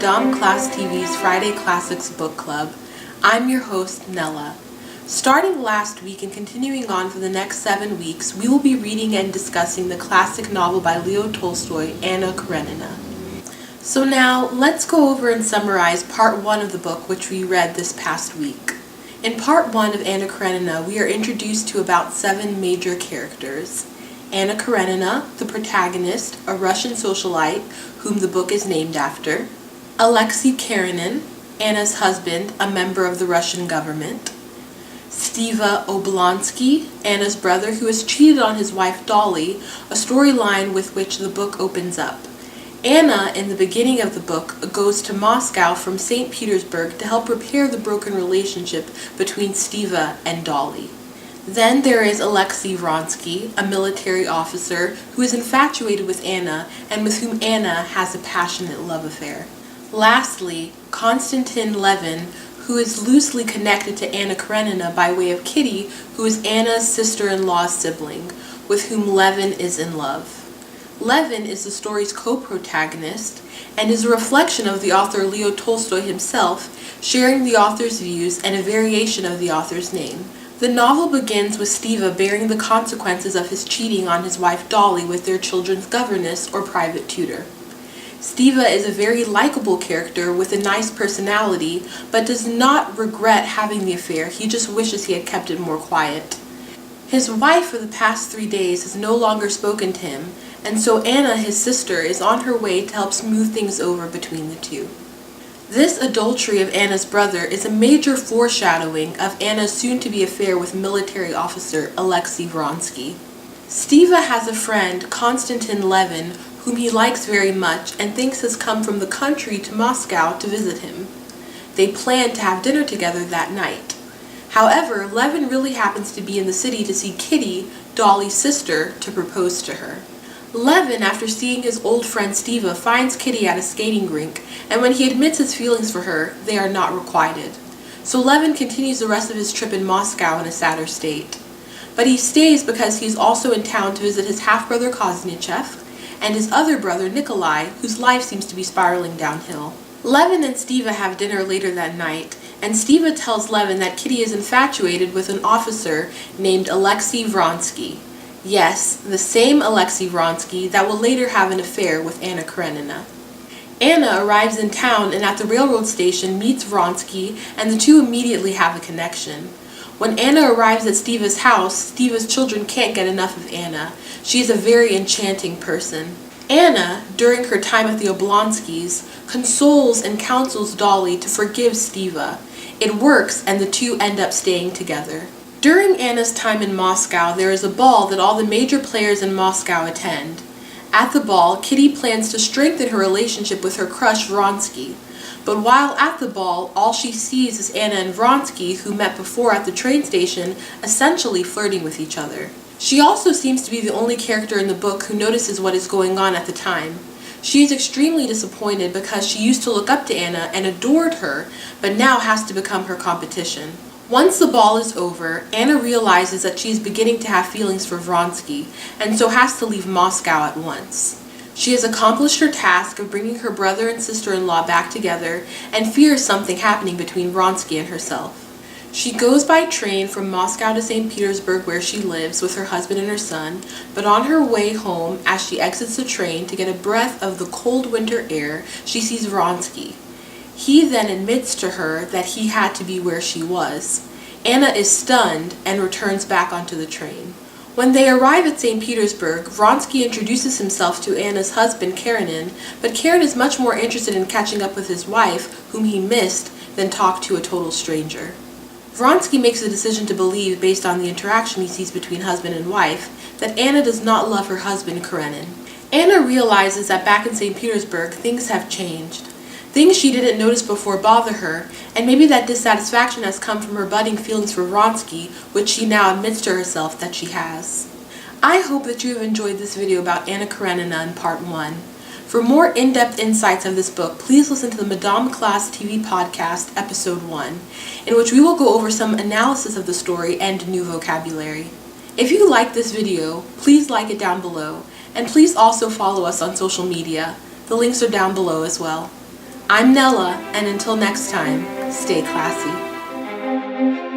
Madame ClasseTV's Friday Classics Book Club. I'm your host, Nella. Starting last week and continuing on for the next 7 weeks, we will be reading and discussing the classic novel by Leo Tolstoy, Anna Karenina. So now, let's go over and summarize part 1 of the book which we read this past week. In part 1 of Anna Karenina, we are introduced to about 7 major characters. Anna Karenina, the protagonist, a Russian socialite whom the book is named after. Alexei Karenin, Anna's husband, a member of the Russian government. Steva Oblonsky, Anna's brother who has cheated on his wife Dolly, a storyline with which the book opens up. Anna, in the beginning of the book, goes to Moscow from St. Petersburg to help repair the broken relationship between Steva and Dolly. Then there is Alexei Vronsky, a military officer who is infatuated with Anna and with whom Anna has a passionate love affair. Lastly, Konstantin Levin, who is loosely connected to Anna Karenina by way of Kitty, who is Anna's sister-in-law's sibling, with whom Levin is in love. Levin is the story's co-protagonist and is a reflection of the author Leo Tolstoy himself, sharing the author's views and a variation of the author's name. The novel begins with Steva bearing the consequences of his cheating on his wife Dolly with their children's governess or private tutor. Steva is a very likable character with a nice personality, but does not regret having the affair. He just wishes he had kept it more quiet. His wife for the past 3 days has no longer spoken to him, and so Anna, his sister, is on her way to help smooth things over between the two. This adultery of Anna's brother is a major foreshadowing of Anna's soon-to-be affair with military officer Alexei Vronsky. Steva has a friend, Konstantin Levin, whom he likes very much and thinks has come from the country to Moscow to visit him. They plan to have dinner together that night. However, Levin really happens to be in the city to see Kitty, Dolly's sister, to propose to her. Levin, after seeing his old friend Steva, finds Kitty at a skating rink, and when he admits his feelings for her, they are not requited. So Levin continues the rest of his trip in Moscow in a sadder state. But he stays because he is also in town to visit his half-brother Kaznichev and his other brother Nikolai, whose life seems to be spiraling downhill. Levin and Steva have dinner later that night, and Steva tells Levin that Kitty is infatuated with an officer named Alexei Vronsky. Yes, the same Alexei Vronsky that will later have an affair with Anna Karenina. Anna arrives in town and at the railroad station meets Vronsky, and the two immediately have a connection. When Anna arrives at Steva's house, Steva's children can't get enough of Anna. She is a very enchanting person. Anna, during her time at the Oblonskys, consoles and counsels Dolly to forgive Steva. It works, and the two end up staying together. During Anna's time in Moscow, there is a ball that all the major players in Moscow attend. At the ball, Kitty plans to strengthen her relationship with her crush Vronsky. But while at the ball, all she sees is Anna and Vronsky, who met before at the train station, essentially flirting with each other. She also seems to be the only character in the book who notices what is going on at the time. She is extremely disappointed because she used to look up to Anna and adored her, but now has to become her competition. Once the ball is over, Anna realizes that she is beginning to have feelings for Vronsky, and so has to leave Moscow at once. She has accomplished her task of bringing her brother and sister-in-law back together, and fears something happening between Vronsky and herself. She goes by train from Moscow to St. Petersburg where she lives with her husband and her son, but on her way home, as she exits the train to get a breath of the cold winter air, she sees Vronsky. He then admits to her that he had to be where she was. Anna is stunned and returns back onto the train. When they arrive at St. Petersburg, Vronsky introduces himself to Anna's husband, Karenin, but Karen is much more interested in catching up with his wife, whom he missed, than talk to a total stranger. Vronsky makes a decision to believe, based on the interaction he sees between husband and wife, that Anna does not love her husband, Karenin. Anna realizes that back in St. Petersburg, things have changed. Things she didn't notice before bother her, and maybe that dissatisfaction has come from her budding feelings for Vronsky, which she now admits to herself that she has. I hope that you have enjoyed this video about Anna Karenina in part 1. For more in-depth insights of this book, please listen to the Madame ClasseTV podcast, episode 1, in which we will go over some analysis of the story and new vocabulary. If you like this video, please like it down below, and please also follow us on social media. The links are down below as well. I'm Nella, and until next time, stay classy.